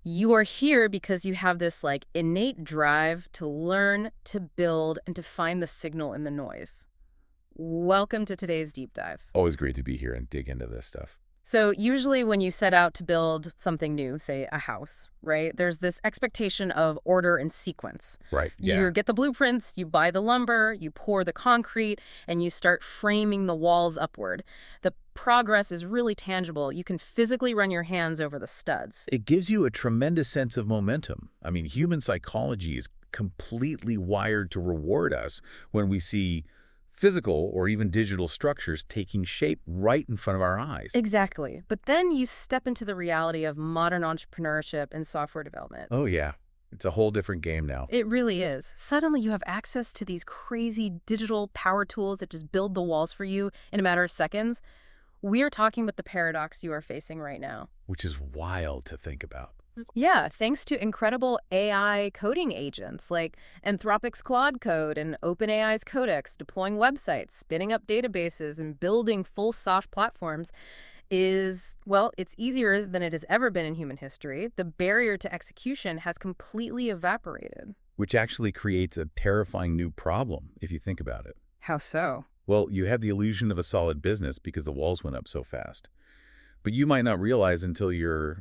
You are here because you have this like innate drive to learn, to build, and to find the signal in the noise. Welcome to today's deep dive. Always great to be here and dig into this stuff. So usually when you set out to build something new, say a house, right, there's this expectation of order and sequence. Right, yeah. You get the blueprints, you buy the lumber, you pour the concrete, and you start framing the walls upward. The progress is really tangible. You can physically run your hands over the studs. It gives you a tremendous sense of momentum. I mean, human psychology is completely wired to reward us when we see physical or even digital structures taking shape right in front of our eyes. Exactly. But then you step into the reality of modern entrepreneurship and software development. Oh, yeah. It's a whole different game now. It really is. Suddenly you have access to these crazy digital power tools that just build the walls for you in a matter of seconds. We're talking about the paradox you are facing right now. Which is wild to think about. Yeah, thanks to incredible AI coding agents like Anthropic's Claude code and OpenAI's Codex, deploying websites, spinning up databases, and building full soft platforms is, well, it's easier than it has ever been in human history. The barrier to execution has completely evaporated. Which actually creates a terrifying new problem, if you think about it. How so? Well, you have the illusion of a solid business because the walls went up so fast. But you might not realize until you're,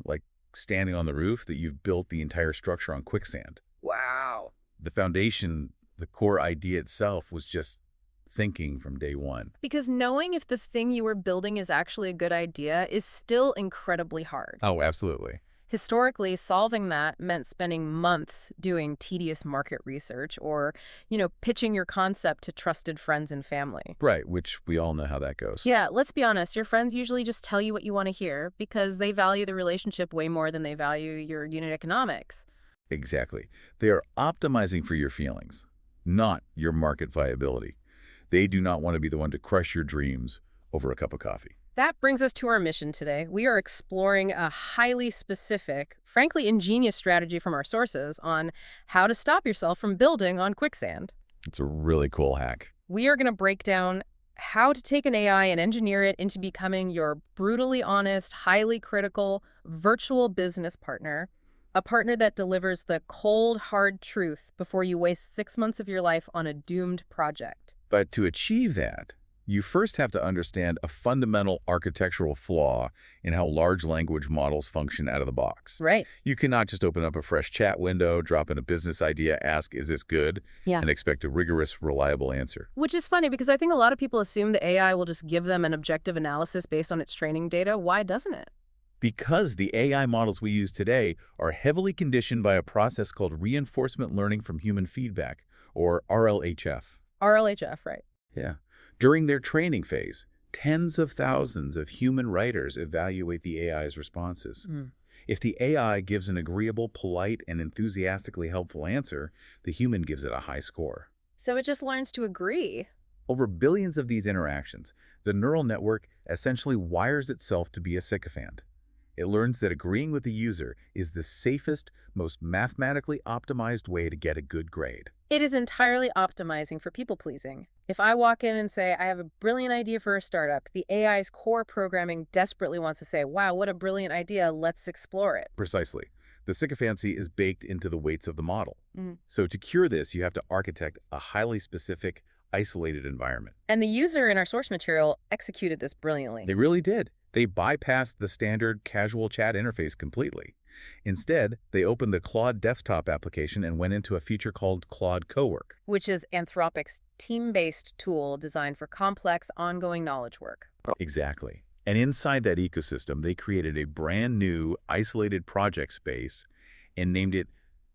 standing on the roof that you've built the entire structure on quicksand. Wow. The foundation, the core idea itself was just thinking from day one. Because knowing if the thing you were building is actually a good idea is still incredibly hard. Oh, absolutely. Historically, solving that meant spending months doing tedious market research or, pitching your concept to trusted friends and family. Right, which we all know how that goes. Yeah, let's be honest. Your friends usually just tell you what you want to hear because they value the relationship way more than they value your unit economics. Exactly. They are optimizing for your feelings, not your market viability. They do not want to be the one to crush your dreams over a cup of coffee. That brings us to our mission today. We are exploring a highly specific, frankly ingenious strategy from our sources on how to stop yourself from building on quicksand. It's a really cool hack. We are going to break down how to take an AI and engineer it into becoming your brutally honest, highly critical, virtual business partner, a partner that delivers the cold, hard truth before you waste 6 months of your life on a doomed project. But to achieve that, you first have to understand a fundamental architectural flaw in how large language models function out of the box. Right. You cannot just open up a fresh chat window, drop in a business idea, ask, is this good? Yeah. And expect a rigorous, reliable answer. Which is funny because I think a lot of people assume the AI will just give them an objective analysis based on its training data. Why doesn't it? Because the AI models we use today are heavily conditioned by a process called reinforcement learning from human feedback, or RLHF. RLHF, right. Yeah. During their training phase, tens of thousands of human writers evaluate the AI's responses. If the AI gives an agreeable, polite, and enthusiastically helpful answer, the human gives it a high score. So it just learns to agree. Over billions of these interactions, the neural network essentially wires itself to be a sycophant. It learns that agreeing with the user is the safest, most mathematically optimized way to get a good grade. It is entirely optimizing for people-pleasing. If I walk in and say, I have a brilliant idea for a startup, the AI's core programming desperately wants to say, wow, what a brilliant idea, let's explore it. Precisely. The sycophancy is baked into the weights of the model. So to cure this, you have to architect a highly specific, isolated environment. And the user in our source material executed this brilliantly. They really did. They bypassed the standard casual chat interface completely. Instead, they opened the Claude desktop application and went into a feature called Claude Cowork, which is Anthropic's team-based tool designed for complex, ongoing knowledge work. Exactly. And inside that ecosystem, they created a brand new, isolated project space and named it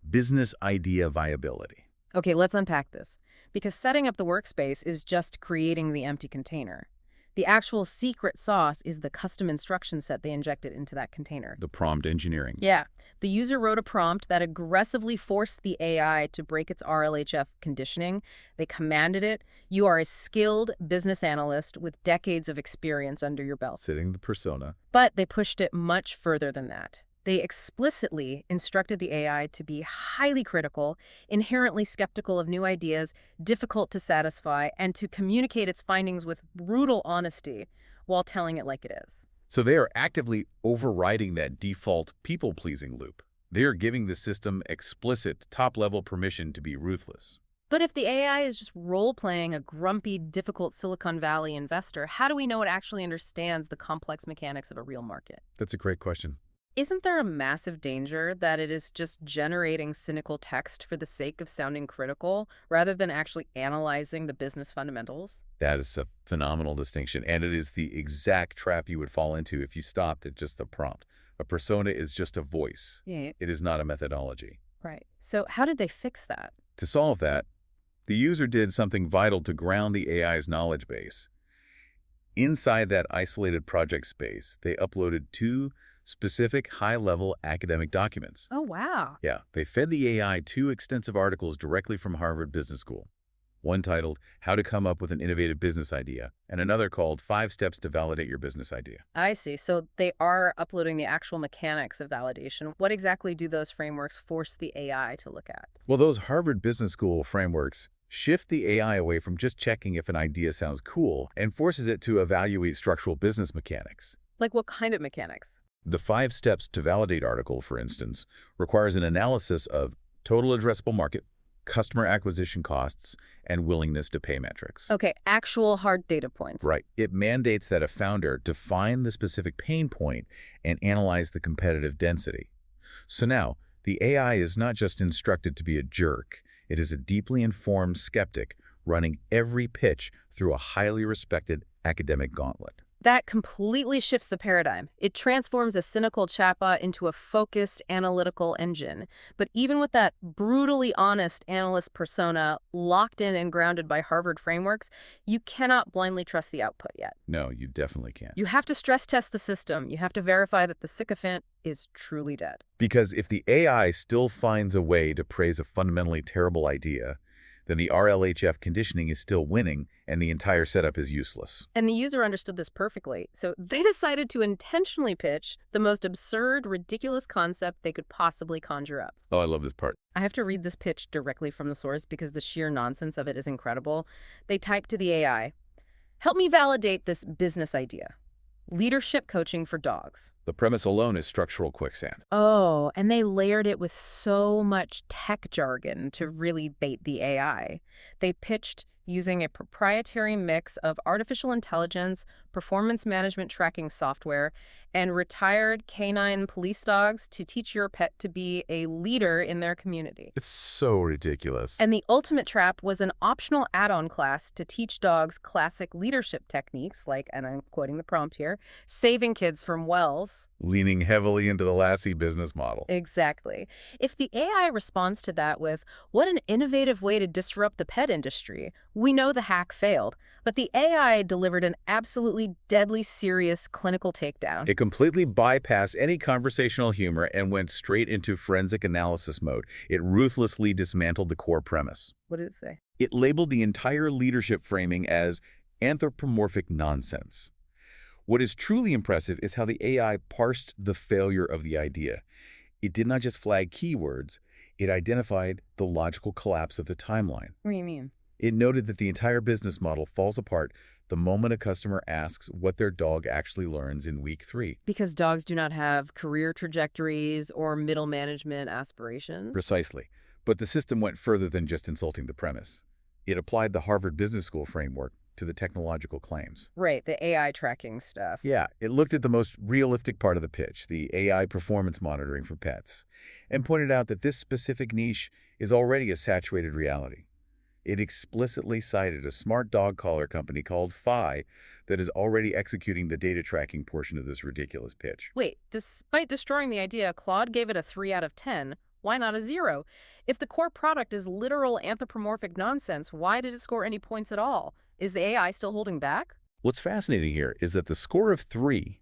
Business Idea Viability. Okay, let's unpack this. Because setting up the workspace is just creating the empty container. The actual secret sauce is the custom instruction set they injected into that container. The prompt engineering. Yeah. The user wrote a prompt that aggressively forced the AI to break its RLHF conditioning. They commanded it. You are a skilled business analyst with decades of experience under your belt. Fitting the persona. But they pushed it much further than that. They explicitly instructed the AI to be highly critical, inherently skeptical of new ideas, difficult to satisfy, and to communicate its findings with brutal honesty while telling it like it is. So they are actively overriding that default people-pleasing loop. They are giving the system explicit, top-level permission to be ruthless. But if the AI is just role-playing a grumpy, difficult Silicon Valley investor, how do we know it actually understands the complex mechanics of a real market? That's a great question. Isn't there a massive danger that it is just generating cynical text for the sake of sounding critical rather than actually analyzing the business fundamentals? That is a phenomenal distinction, and it is the exact trap you would fall into if you stopped at just the prompt. A persona is just a voice. Yeah. It is not a methodology. Right. So how did they fix that? To solve that, the user did something vital to ground the AI's knowledge base. Inside that isolated project space, they uploaded 2 specific high-level academic documents. Oh, wow. Yeah, they fed the AI 2 extensive articles directly from Harvard Business School. One titled, How to Come Up with an Innovative Business Idea, and another called 5 Steps to Validate Your Business Idea. I see. So they are uploading the actual mechanics of validation. What exactly do those frameworks force the AI to look at? Well, those Harvard Business School frameworks shift the AI away from just checking if an idea sounds cool and forces it to evaluate structural business mechanics. Like what kind of mechanics? The 5 Steps to Validate article, for instance, requires an analysis of total addressable market, customer acquisition costs, and willingness to pay metrics. Okay, actual hard data points. Right. It mandates that a founder define the specific pain point and analyze the competitive density. So now, the AI is not just instructed to be a jerk. It is a deeply informed skeptic running every pitch through a highly respected academic gauntlet. That completely shifts the paradigm. It transforms a cynical chatbot into a focused analytical engine. But even with that brutally honest analyst persona locked in and grounded by Harvard frameworks, you cannot blindly trust the output yet. No, you definitely can't. You have to stress test the system. You have to verify that the sycophant is truly dead. Because if the AI still finds a way to praise a fundamentally terrible idea, then the RLHF conditioning is still winning and the entire setup is useless. And the user understood this perfectly, so they decided to intentionally pitch the most absurd, ridiculous concept they could possibly conjure up. Oh, I love this part. I have to read this pitch directly from the source because the sheer nonsense of it is incredible. They typed to the AI, "Help me validate this business idea. Leadership coaching for dogs." The premise alone is structural quicksand. Oh, and they layered it with so much tech jargon to really bait the AI. They pitched using a proprietary mix of artificial intelligence, performance management tracking software, and retired canine police dogs to teach your pet to be a leader in their community. It's so ridiculous. And the ultimate trap was an optional add-on class to teach dogs classic leadership techniques like, and I'm quoting the prompt here, saving kids from wells. Leaning heavily into the Lassie business model. Exactly. If the AI responds to that with, "What an innovative way to disrupt the pet industry," we know the hack failed. But the AI delivered an absolutely deadly serious clinical takedown. It completely bypassed any conversational humor and went straight into forensic analysis mode. It ruthlessly dismantled the core premise. What did it say? It labeled the entire leadership framing as anthropomorphic nonsense. What is truly impressive is how the AI parsed the failure of the idea. It did not just flag keywords, it identified the logical collapse of the timeline. What do you mean? It noted that the entire business model falls apart the moment a customer asks what their dog actually learns in week 3. Because dogs do not have career trajectories or middle management aspirations? Precisely. But the system went further than just insulting the premise. It applied the Harvard Business School framework to the technological claims. Right, the AI tracking stuff. Yeah, it looked at the most realistic part of the pitch, the AI performance monitoring for pets, and pointed out that this specific niche is already a saturated reality. It explicitly cited a smart dog collar company called Fi that is already executing the data tracking portion of this ridiculous pitch. Wait, despite destroying the idea, Claude gave it a 3 out of 10. Why not a 0? If the core product is literal anthropomorphic nonsense, why did it score any points at all? Is the AI still holding back? What's fascinating here is that the score of 3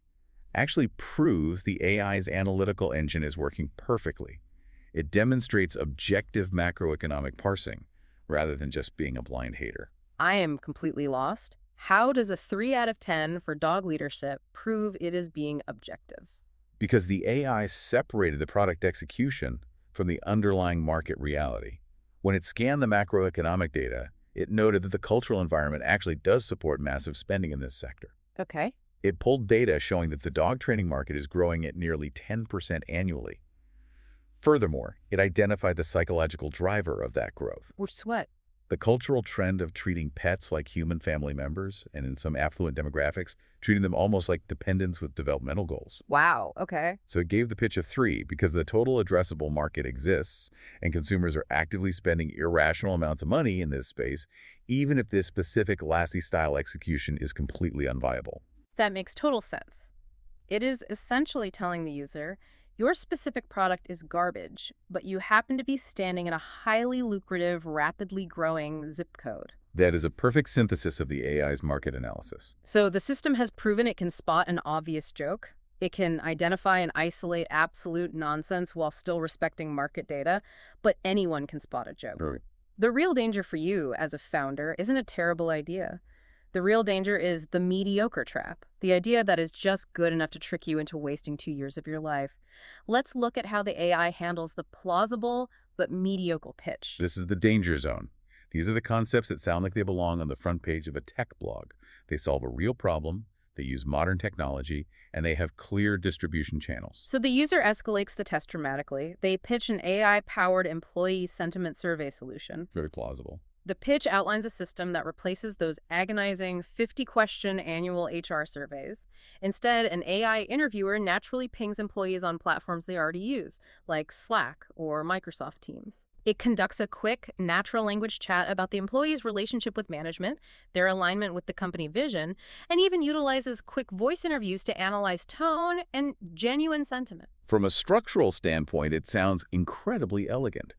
actually proves the AI's analytical engine is working perfectly. It demonstrates objective macroeconomic parsing, rather than just being a blind hater. I am completely lost. How does a 3 out of 10 for dog leadership prove it is being objective? Because the AI separated the product execution from the underlying market reality. When it scanned the macroeconomic data, it noted that the cultural environment actually does support massive spending in this sector. Okay. It pulled data showing that the dog training market is growing at nearly 10% annually. Furthermore, it identified the psychological driver of that growth. Which is what? The cultural trend of treating pets like human family members, and in some affluent demographics, treating them almost like dependents with developmental goals. Wow, okay. So it gave the pitch a 3 because the total addressable market exists and consumers are actively spending irrational amounts of money in this space, even if this specific Lassie-style execution is completely unviable. That makes total sense. It is essentially telling the user, your specific product is garbage, but you happen to be standing in a highly lucrative, rapidly growing zip code. That is a perfect synthesis of the AI's market analysis. So the system has proven it can spot an obvious joke. It can identify and isolate absolute nonsense while still respecting market data, but anyone can spot a joke. Right. The real danger for you as a founder isn't a terrible idea. The real danger is the mediocre trap, the idea that is just good enough to trick you into wasting 2 years of your life. Let's look at how the AI handles the plausible but mediocre pitch. This is the danger zone. These are the concepts that sound like they belong on the front page of a tech blog. They solve a real problem, they use modern technology, and they have clear distribution channels. So the user escalates the test dramatically. They pitch an AI-powered employee sentiment survey solution. Very plausible. The pitch outlines a system that replaces those agonizing 50-question annual HR surveys. Instead, an AI interviewer naturally pings employees on platforms they already use, like Slack or Microsoft Teams. It conducts a quick, natural language chat about the employee's relationship with management, their alignment with the company vision, and even utilizes quick voice interviews to analyze tone and genuine sentiment. From a structural standpoint, it sounds incredibly elegant.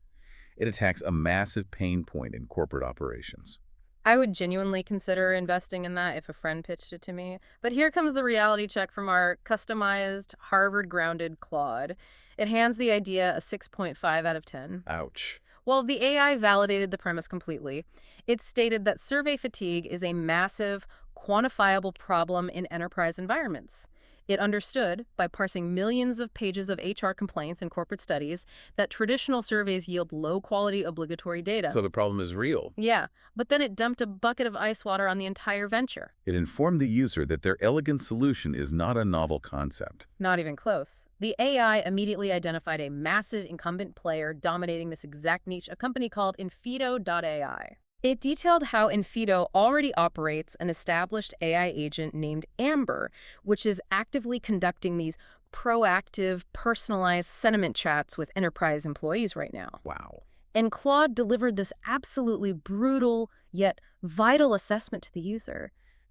It attacks a massive pain point in corporate operations. I would genuinely consider investing in that if a friend pitched it to me. But here comes the reality check from our customized, Harvard-grounded Claude. It hands the idea a 6.5 out of 10. Ouch. Well, the AI validated the premise completely. It stated that survey fatigue is a massive, quantifiable problem in enterprise environments. It understood, by parsing millions of pages of HR complaints and corporate studies, that traditional surveys yield low-quality obligatory data. So the problem is real. Yeah, but then it dumped a bucket of ice water on the entire venture. It informed the user that their elegant solution is not a novel concept. Not even close. The AI immediately identified a massive incumbent player dominating this exact niche, a company called Infido.ai. It detailed how Infido already operates an established AI agent named Amber, which is actively conducting these proactive, personalized sentiment chats with enterprise employees right now. Wow. And Claude delivered this absolutely brutal, yet vital assessment to the user.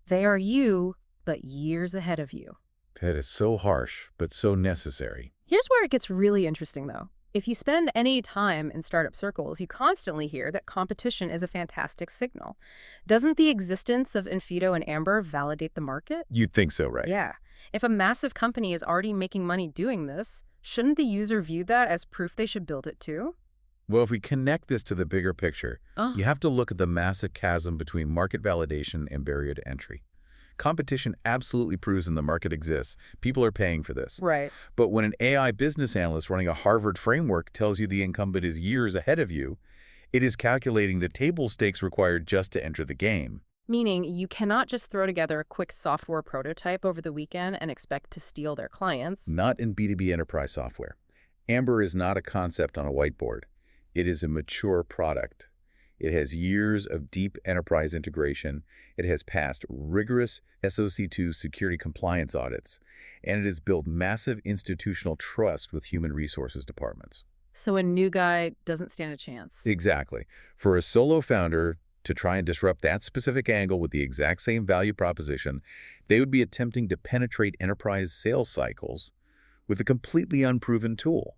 They are you, but years ahead of you. That is so harsh, but so necessary. Here's where it gets really interesting, though. If you spend any time in startup circles, you constantly hear that competition is a fantastic signal. Doesn't the existence of Infido and Amber validate the market? You'd think so, right? Yeah. If a massive company is already making money doing this, shouldn't the user view that as proof they should build it too? Well, if we connect this to the bigger picture, you have to look at the massive chasm between market validation and barrier to entry. Competition absolutely proves when the market exists. People are paying for this. Right. But when an AI business analyst running a Harvard framework tells you the incumbent is years ahead of you, it is calculating the table stakes required just to enter the game. Meaning you cannot just throw together a quick software prototype over the weekend and expect to steal their clients. Not in B2B enterprise software. Amber is not a concept on a whiteboard. It is a mature product. It has years of deep enterprise integration. It has passed rigorous SOC2 security compliance audits, and it has built massive institutional trust with human resources departments. So a new guy doesn't stand a chance. Exactly. For a solo founder to try and disrupt that specific angle with the exact same value proposition, they would be attempting to penetrate enterprise sales cycles with a completely unproven tool.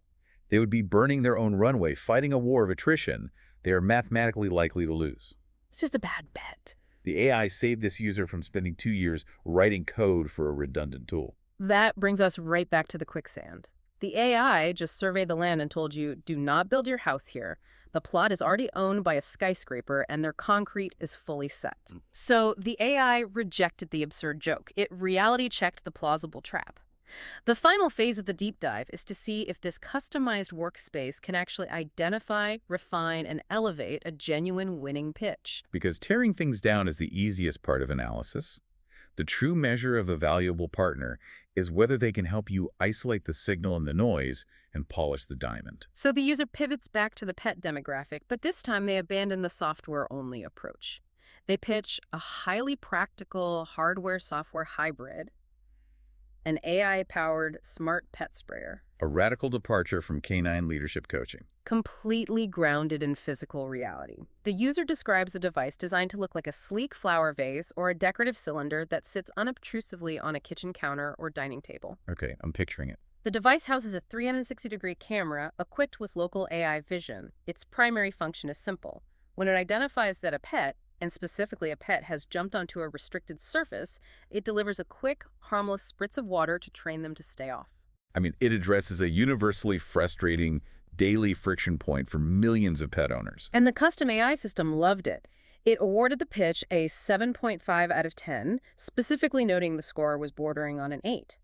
They would be burning their own runway, fighting a war of attrition they are mathematically likely to lose. It's just a bad bet. The AI saved this user from spending 2 years writing code for a redundant tool. That brings us right back to the quicksand. The AI just surveyed the land and told you, do not build your house here. The plot is already owned by a skyscraper and their concrete is fully set. So the AI rejected the absurd joke. It reality checked the plausible trap. The final phase of the deep dive is to see if this customized workspace can actually identify, refine, and elevate a genuine winning pitch. Because tearing things down is the easiest part of analysis. The true measure of a valuable partner is whether they can help you isolate the signal and the noise and polish the diamond. So the user pivots back to the pet demographic, but this time they abandon the software-only approach. They pitch a highly practical hardware-software hybrid, an AI-powered smart pet sprayer, A radical departure from canine leadership coaching. completely grounded in physical reality. The user describes a device designed to look like a sleek flower vase or a decorative cylinder that sits unobtrusively on a kitchen counter or dining table. Okay, I'm picturing it. The device houses a 360-degree camera equipped with local AI vision. Its primary function is simple. When it identifies that a pet, and specifically a pet, has jumped onto a restricted surface, it delivers a quick, harmless spritz of water to train them to stay off. I mean, it addresses a universally frustrating daily friction point for millions of pet owners. And the custom AI system loved it. It awarded the pitch a 7.5 out of 10, specifically noting the score was bordering on an 8.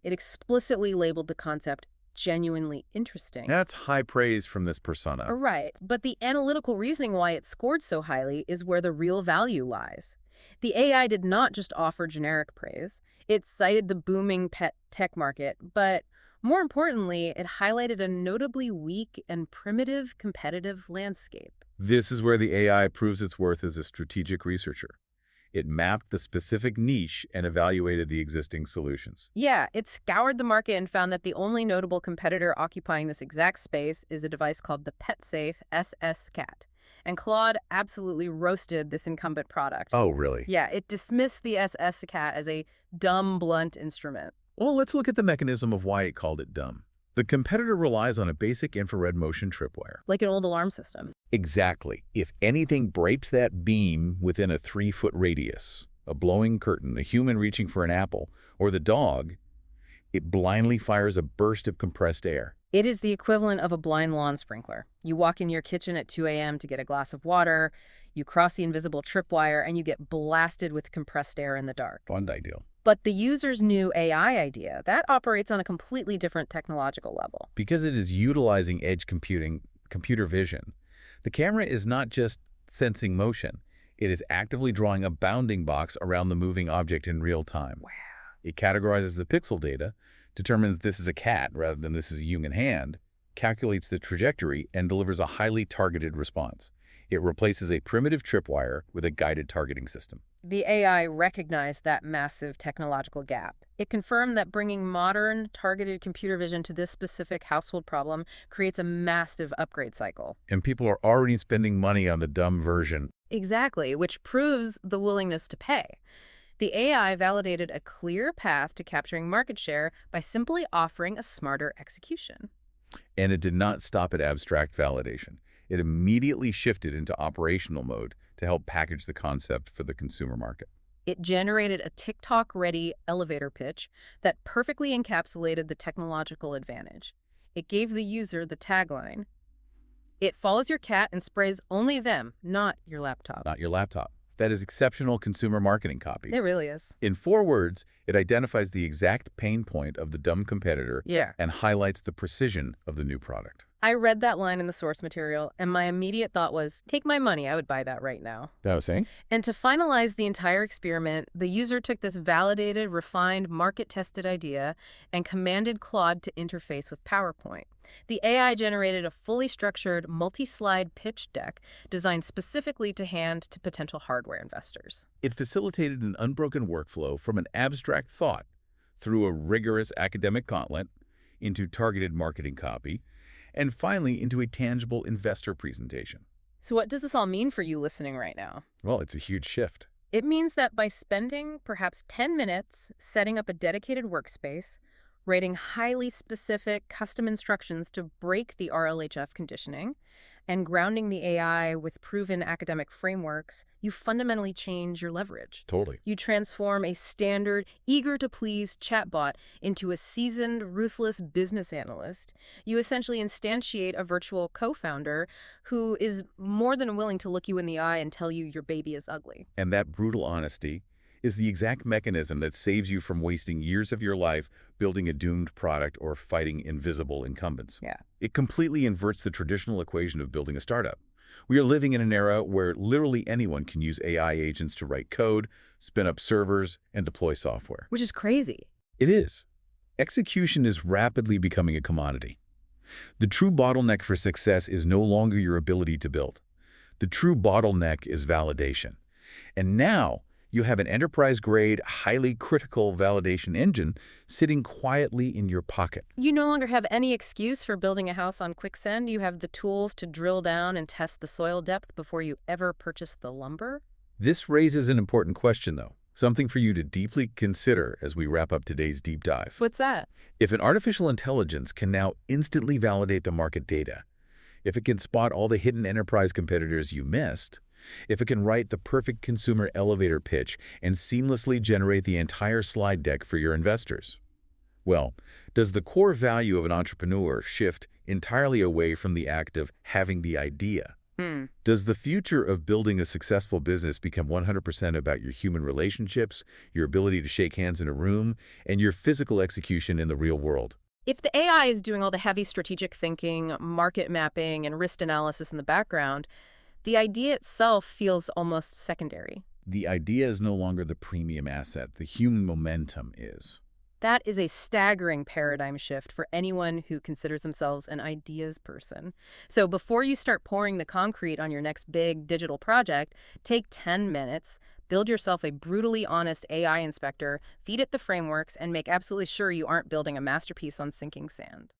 It explicitly labeled the concept genuinely interesting. That's high praise from this persona. Right, but the analytical reasoning why it scored so highly is where the real value lies. The AI did not just offer generic praise. It cited the booming pet tech market, but more importantly, it highlighted a notably weak and primitive competitive landscape. This is where the AI proves its worth as a strategic researcher. It mapped the specific niche and evaluated the existing solutions. Yeah, it scoured the market and found that the only notable competitor occupying this exact space is a device called the PetSafe SS Cat. And Claude absolutely roasted this incumbent product. Oh, really? Yeah, it dismissed the SS Cat as a dumb, blunt instrument. Well, let's look at the mechanism of why it called it dumb. The competitor relies on a basic infrared motion tripwire. Like an old alarm system. Exactly. If anything breaks that beam within a 3-foot radius, a blowing curtain, a human reaching for an apple, or the dog, it blindly fires a burst of compressed air. It is the equivalent of a blind lawn sprinkler. You walk in your kitchen at 2 a.m. to get a glass of water, you cross the invisible tripwire, and you get blasted with compressed air in the dark. Fun ideal. But the user's new AI idea, that operates on a completely different technological level. Because it is utilizing edge computing, computer vision, the camera is not just sensing motion. It is actively drawing a bounding box around the moving object in real time. Wow. It categorizes the pixel data, determines this is a cat rather than this is a human hand, calculates the trajectory, and delivers a highly targeted response. It replaces a primitive tripwire with a guided targeting system. The AI recognized that massive technological gap. It confirmed that bringing modern, targeted computer vision to this specific household problem creates a massive upgrade cycle. And people are already spending money on the dumb version. Exactly, which proves the willingness to pay. The AI validated a clear path to capturing market share by simply offering a smarter execution. And it did not stop at abstract validation. It immediately shifted into operational mode to help package the concept for the consumer market. It generated a TikTok-ready elevator pitch that perfectly encapsulated the technological advantage. It gave the user the tagline, "It follows your cat and sprays only them, not your laptop." Not your laptop. That is exceptional consumer marketing copy. It really is. In 4 words, it identifies the exact pain point of the dumb competitor and highlights the precision of the new product. I read that line in the source material, and my immediate thought was, take my money, I would buy that right now. That was saying? And to finalize the entire experiment, the user took this validated, refined, market-tested idea and commanded Claude to interface with PowerPoint. The AI generated a fully structured, multi-slide pitch deck designed specifically to hand to potential hardware investors. It facilitated an unbroken workflow from an abstract thought through a rigorous academic gauntlet into targeted marketing copy, and finally into a tangible investor presentation. So what does this all mean for you listening right now? Well, it's a huge shift. It means that by spending perhaps 10 minutes setting up a dedicated workspace, writing highly specific custom instructions to break the RLHF conditioning, and grounding the AI with proven academic frameworks, you fundamentally change your leverage. Totally. You transform a standard, eager-to-please chatbot into a seasoned, ruthless business analyst. You essentially instantiate a virtual co-founder who is more than willing to look you in the eye and tell you your baby is ugly. And that brutal honesty is the exact mechanism that saves you from wasting years of your life building a doomed product or fighting invisible incumbents. Yeah. It completely inverts the traditional equation of building a startup. We are living in an era where literally anyone can use AI agents to write code, spin up servers, and deploy software. Which is crazy. It is. Execution is rapidly becoming a commodity. The true bottleneck for success is no longer your ability to build. The true bottleneck is validation. And now, you have an enterprise-grade, highly critical validation engine sitting quietly in your pocket. You no longer have any excuse for building a house on quicksand. You have the tools to drill down and test the soil depth before you ever purchase the lumber. This raises an important question, though, something for you to deeply consider as we wrap up today's deep dive. What's that? If an artificial intelligence can now instantly validate the market data, if it can spot all the hidden enterprise competitors you missed, if it can write the perfect consumer elevator pitch and seamlessly generate the entire slide deck for your investors, well, does the core value of an entrepreneur shift entirely away from the act of having the idea? Does the future of building a successful business become 100% about your human relationships, your ability to shake hands in a room, and your physical execution in the real world? If the AI is doing all the heavy strategic thinking, market mapping, and risk analysis in the background, the idea itself feels almost secondary. The idea is no longer the premium asset. The human momentum is. That is a staggering paradigm shift for anyone who considers themselves an ideas person. So before you start pouring the concrete on your next big digital project, take 10 minutes, build yourself a brutally honest AI inspector, feed it the frameworks, and make absolutely sure you aren't building a masterpiece on sinking sand.